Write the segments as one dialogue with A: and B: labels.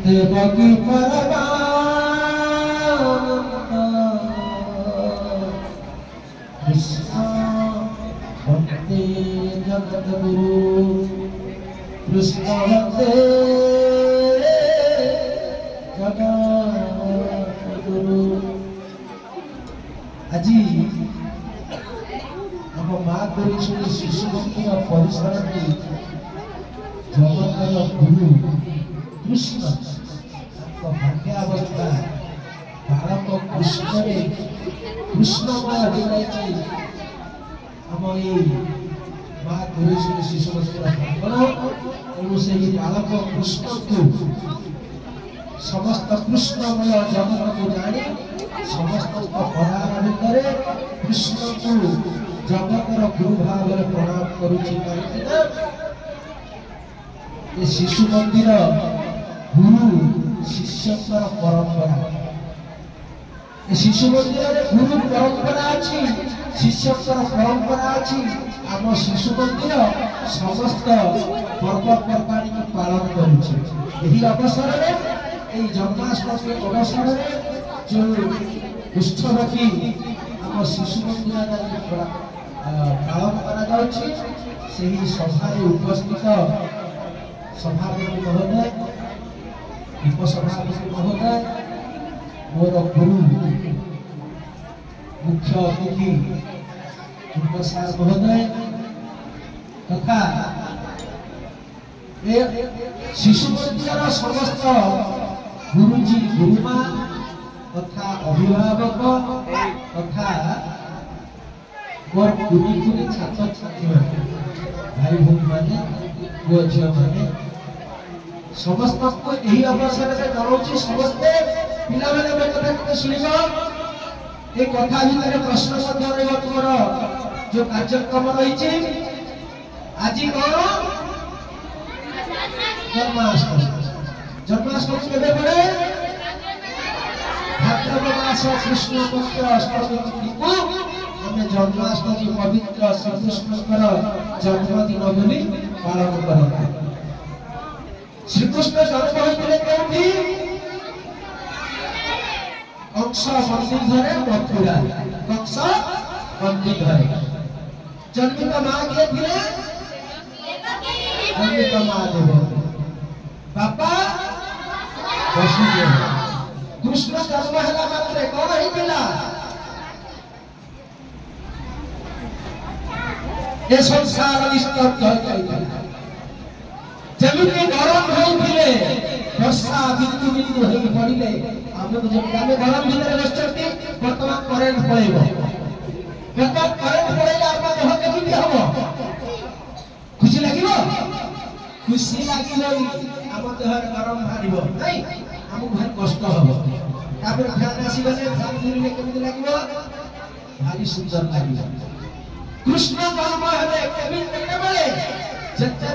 A: देवकी परमानंद कृष्ण वंदे जगद्गुरु कृष्ण वंदे जगद्गुरु। আজি हम माँ गौरी शिशु मंदिर परिसर में जगत गुरु कृष्ण भाग्यावस्था बालक कृष्ण कृष्णमय हो जाए आम ये माँ गौरी शिशु मंदिर प्रांगण से बालक कृष्ण को समस्त कृष्णमय जगत को जानी समस्त परार भितर कृष्ण को जगतर गुरु भाव में प्रणाम करुच्ची शिशु मंदिर गुरु शिष्यर परंपरा शिशु मंदिर गुरु परंपरा अच्छी शिष्यर परंपरा अच्छी आम शिशु मंदिर समस्त पर्वपर्वाणी को पालन करुच्छे अवसर में जन्माष्टमी अवसर में जो उत्सव की आम शिशु मंदिर पालन करा सभा उपस्थित सभापति महोदय उपसभापति महोदय मोर गुरु मुख्य अतिथि प्रसाद महोदय तथा शिशु मंदिर समस्त गुरुजी गुरुमा तथा अभिभावक तथा मोर कुनी कुनी छात्र छात्री भाई भौणी मैंने पुओ झील मैंने समस्त को यही अवसर में जनाऊँ समस्ते पिला मैंने कथा शुणव ये कथा भितर प्रश्न तुम जो कार्यक्रम रही आज कौन जन्माष्टमी जन्माष्टमी के पड़े भाद्रव मास कृष्ण पक्ष अष्टमी तिथि को आम जन्माष्टमी पवित्र श्रीकृष्ण जन्मदिन बोली पालन करते श्रीकृष्ण जन्म होते कौटी कंस बंदी मथुरा कंस बंदी जन्मित माँ किए थे जन्मित माँ देव बापा वसुदेव कृष्ण जन्म है मात्रे कौन होता ये संसार निस्तब्ध जमीन गरम होते वर्षा बिंदु बिंदु हो पड़े आमको जब गरम भितर बसती बर्तमान करेन्ट पड़ेब बर्तमान करेन्ट पड़े आम देह केमी हम खुशी लगे खुशी लगे आम देह गरम बाहर नहीं आमको भारी कष्ट हम फैन आसगले फैन धरने केमी लगे भारी सुंदर लगे कृष्ण जन्म है जिते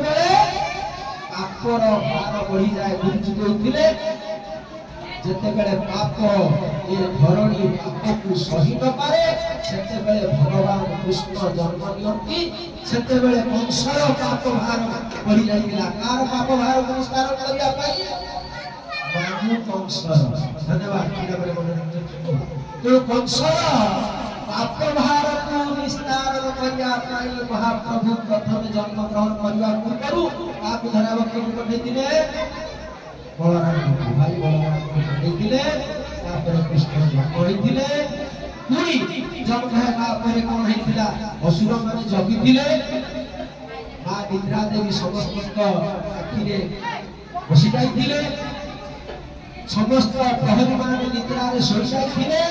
A: पापर भार बढ़ी जाए गुरुजी कहते जिते पाप ये धरणी पाप को सही न पारे से भगवान कृष्ण जन्म नियंती से कंसर पाप भार बढ़ी जाता कार पाप भार को निस्तार करने कंसर धन्यवाद तो कंसर पाप भार को निस्तार करने महाप्रभु प्रथम जन्म ग्रहण करने पूर्व आप धराव के पठे बलराम भाई बलराम को पठे कृष्ण जन्म पुणी जन्म है कौन होता असुर मान जगी माँ निद्रा देवी समस्त आखिरे बसी जाते समस्त प्रहरी मान निद्रा शोई जाते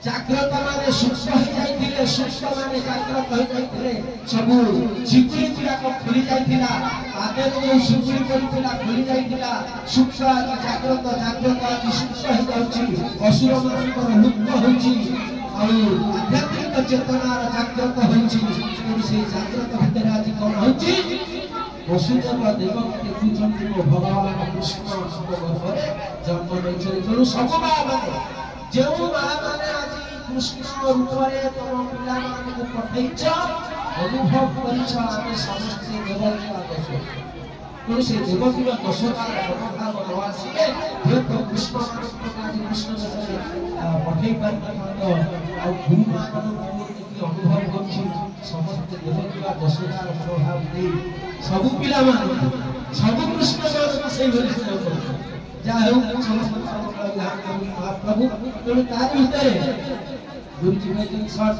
A: जाग्रत माने सूक्ष्म हो जाते सूक्ष्म माने जाग्रत हो जाते सब चिकुड़ी गुड़ाक खोली जाता आगे जो चिकुड़ी पड़ा खोली जाता सूक्ष्म जाग्रत जाग्रत आज सूक्ष्म हो जाऊँगी असुर मान लुप्त होआध्यात्मिक चेतनार जाग्रत से जागृत भितर आज कौन होची वसुदेव देवकी देखुचंती को भगवान कृष्ण गर्भरे जन्म लेछे तेणु सब मां माने जो मां माने आज कृष्ण रूपरे तुम पिला मान को पठैछ अनुभव करिछ आमे समस्त देवकी का दोष तेणु से देवकी का दोषकार मनोभाव नवासिले जो कृष्ण कृष्ण से पठै पारि आ गुरु मान अनुभव करछि समस्त देवकी का दोषकार मनोभाव दे सब पिला मान सब कृष्ण मान से भरि जा हो समस्त महाप्रभु तेणु तार भितर गुरुजी कहते शॉर्ट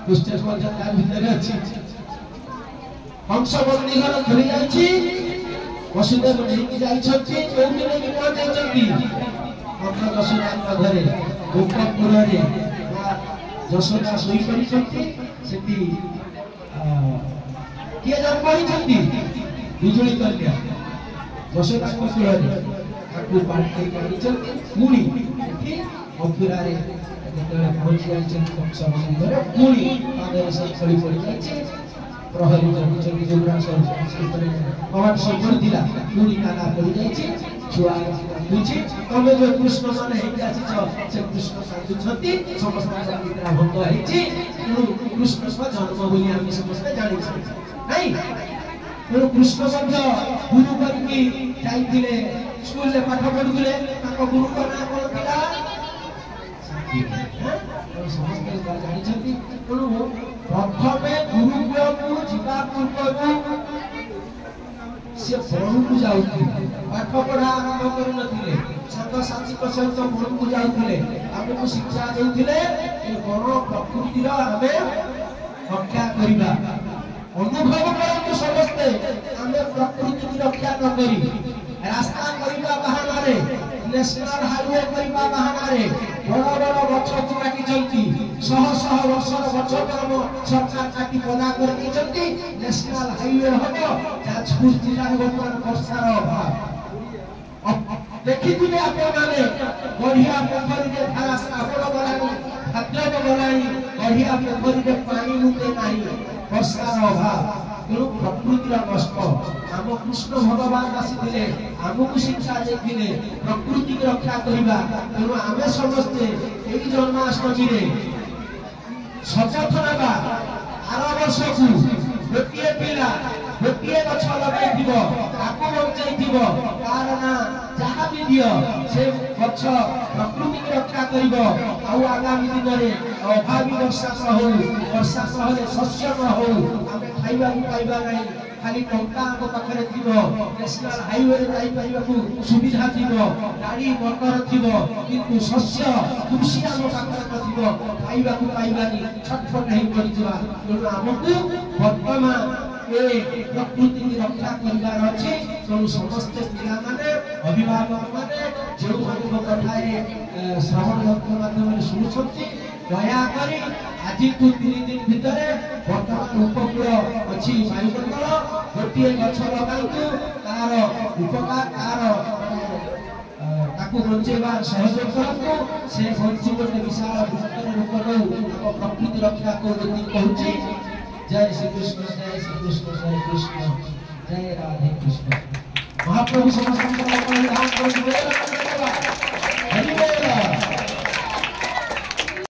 A: क्वेश्चन मध्य तार भितर अछि हंस बंदी घर धरि जाछि वसुदेव लेके जाइछथि कोउठी लेके कोन जाइछथि अपना दशरथ घरे गोपपुर रे जशोदा सोई परिछथि सेठी के जन्म होइछथि बिजुली कन्या जशोदा को कुଳରେ ताकू पाठी काढिछथि पुणी सेठी मथुरा रे जेतले पहुंची जाइछथि कंस मंदिर पुणी पादरे से खड़ी पड़ी जाइछे प्रहरी जन जोगरा संस्कृतरे भगवान सब दिला पुणी काना पड़ी जाइछे छुआ बुझी तमे जो कृष्ण माने हेइ आछि से कृष्ण साधु छथि समस्त निद्रा भंग हेछि कृष्ण स्व जन्म बोली हम समस्त जानि छै नहीं तेणु कृष्ण मध्य गुरु करके जाइथिले स्कूल रे पाठ पढुथिले ताको गुरु को नाम कोन थिला समस्त जानि छथि तेणु प्रथमे गुरुकुल को जीवा पूर्व से पढ़ू को जाउथि पाठ पढ़ा आरंभ करू नथिले संग साथी को सहित पढ़ू को जाउथिले हमको शिक्षा देउथिले ए बड़ प्रकृति रा हमें रक्षा करिबा अनुभव करतु समस्ते हमें प्रकृति की रक्षा न करी रास्ता करिबा बहाना रे नेशनल हाईवे करिबा बहाना रे बड़ बड़ गछ को काटी चलती शह शह वर्षर गछ कर्म सरकार काटी पदा कर दी चलती नेशनल हाईवे हबो जाजपुर जिल्ला रे वर्तमान वर्षार अभाव देखि दिने आपण माने गढ़िया पोखरी रे धारा साफल गलानी खाद्य गलानी गढ़िया पोखरी रे पानी मुते नाही वर्षार अभाव तेणु प्रकृतिर नष्ट आम कृष्ण भगवान आसीथिले आमको शिक्षा देथिले प्रकृति की रक्षा करिबा तेणु आमे समस्ते एई जन्माष्टमी रे सचेतन बा आर वर्ष को गोटिए पिला गोटिए गछ लगाइथिबो ताको बंचाइथिबो तार ना जहा भी दियो से गछ प्रकृति की रक्षा करिबो आ आगामी दिन रे अभावी वर्षा सहरे शस्य न हो आमे खाइबा पाइबा नहीं खाली टंका को पाखरे थिबो नेशनल हाईवे रे जाई पाइबा को सुविधा थिबो गाड़ी मोटर थिबो किंतु शस्य कृषि आम पाखरे न थिबो खाइबा को पाइबानी छटफट नहीं करितबा तेणु हमकु वर्तमान ए प्रकृति की रक्षा करिबार अछि तेणु समस्त पिला माने अभिभावक माने जो मान कथाए श्रवण यंत्र माध्यम शुणुछंती दया करी आज को 3 दिन भितर वर्तमान उपकूल अच्छी वायुमंडल गोटे गछ लगातु तार उपकार तार ताकू बंचेबा सहयोग करतु से बंची गोटे विशाल वृत्तर रूप नौ प्रकृति रक्षा को कहूची जय श्री कृष्ण जय श्री कृष्ण जय कृष्ण जय राधे कृष्ण महाप्रभु समस्त